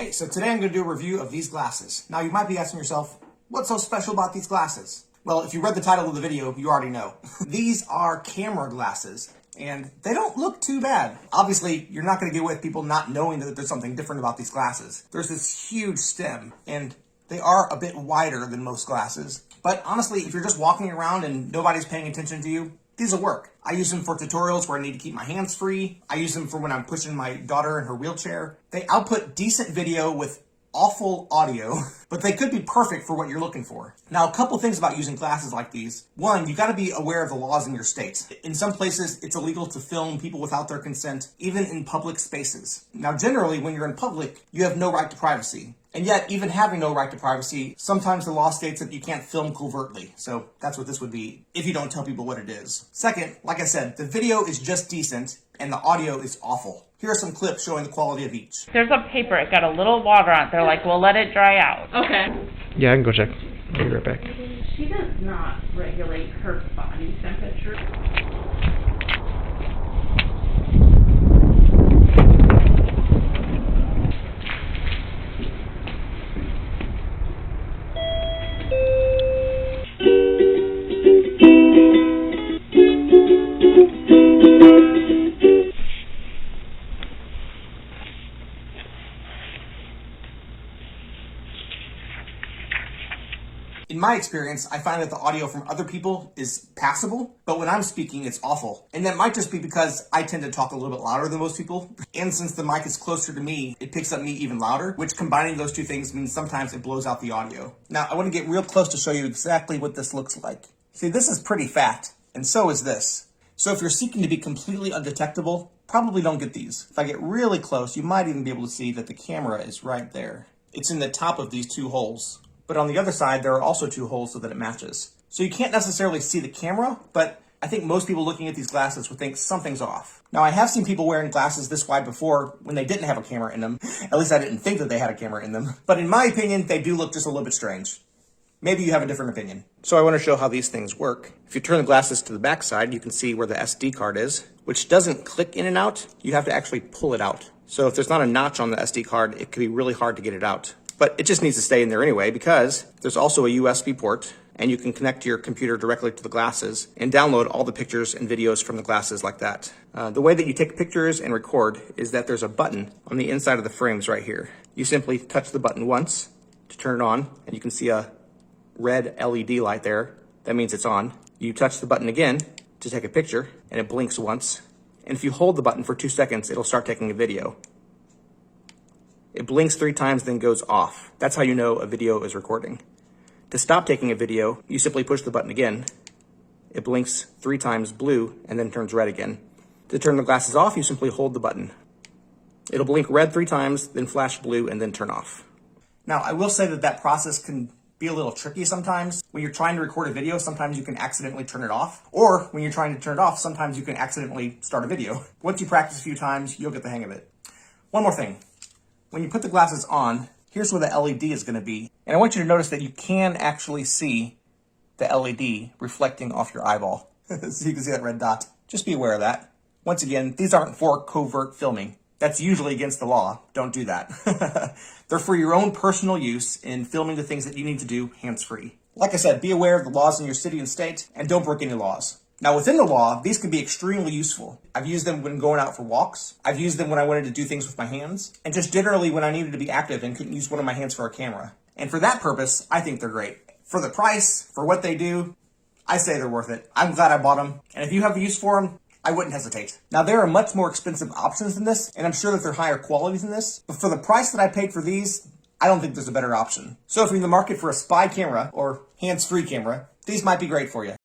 Hey, so today I'm going to do a review of these glasses. Now you might be asking yourself, what's so special about these glasses? Well, if you read the title of the video, you already know. These are camera glasses, and they don't look too bad. Obviously, you're not going to get away with people not knowing that there's something different about these glasses. There's this huge stem, and they are a bit wider than most glasses. But honestly, if you're just walking around and nobody's paying attention to you, these will work. I use them for tutorials where I need to keep my hands free. I use them for when I'm pushing my daughter in her wheelchair. They output decent video with awful audio, but they could be perfect for what you're looking for. Now, a couple things about using glasses like these. One, you gotta be aware of the laws in your state. In some places, it's illegal to film people without their consent, even in public spaces. Now, generally, when you're in public, you have no right to privacy. And yet, even having no right to privacy, sometimes the law states that you can't film covertly. So that's what this would be if you don't tell people what it is. Second, like I said, the video is just decent and the audio is awful. Here are some clips showing the quality of each. There's a paper, it got a little water on it. They're like, well, let it dry out. Okay. Yeah, I can go check. I'll be right back. She does not regulate her body temperature. In my experience, I find that the audio from other people is passable, but when I'm speaking, it's awful. And that might just be because I tend to talk a little bit louder than most people. And since the mic is closer to me, it picks up me even louder, which combining those two things means sometimes it blows out the audio. Now, I want to get real close to show you exactly what this looks like. See, this is pretty fat, and so is this. So if you're seeking to be completely undetectable, probably don't get these. If I get really close, you might even be able to see that the camera is right there. It's in the top of these two holes. But on the other side, there are also two holes so that it matches. So you can't necessarily see the camera, but I think most people looking at these glasses would think something's off. Now, I have seen people wearing glasses this wide before when they didn't have a camera in them. At least I didn't think that they had a camera in them. But in my opinion, they do look just a little bit strange. Maybe you have a different opinion. So I want to show how these things work. If you turn the glasses to the back side, you can see where the SD card is, which doesn't click in and out. You have to actually pull it out. So if there's not a notch on the SD card, it can be really hard to get it out. But it just needs to stay in there anyway because there's also a USB port and you can connect your computer directly to the glasses and download all the pictures and videos from the glasses like that. The way that you take pictures and record is that there's a button on the inside of the frames right here. You simply touch the button once to turn it on and you can see a red LED light there. That means it's on. You touch the button again to take a picture and it blinks once. And if you hold the button for 2 seconds, it'll start taking a video. It blinks 3 times, then goes off. That's how you know a video is recording. To stop taking a video, you simply push the button again. It blinks 3 times blue and then turns red again. To turn the glasses off, you simply hold the button. It'll blink red 3 times, then flash blue, and then turn off. Now, I will say that that process can be a little tricky sometimes. When you're trying to record a video, sometimes you can accidentally turn it off. Or when you're trying to turn it off, sometimes you can accidentally start a video. Once you practice a few times, you'll get the hang of it. One more thing. When you put the glasses on, here's where the LED is going to be. And I want you to notice that you can actually see the LED reflecting off your eyeball. So you can see that red dot. Just be aware of that. Once again, these aren't for covert filming. That's usually against the law. Don't do that. They're for your own personal use in filming the things that you need to do hands-free. Like I said, be aware of the laws in your city and state, and don't break any laws. Now, within the law, these can be extremely useful. I've used them when going out for walks. I've used them when I wanted to do things with my hands. And just generally when I needed to be active and couldn't use one of my hands for a camera. And for that purpose, I think they're great. For the price, for what they do, I say they're worth it. I'm glad I bought them. And if you have the use for them, I wouldn't hesitate. Now, there are much more expensive options than this, and I'm sure that they're higher quality than this. But for the price that I paid for these, I don't think there's a better option. So if you're in the market for a spy camera or hands-free camera, these might be great for you.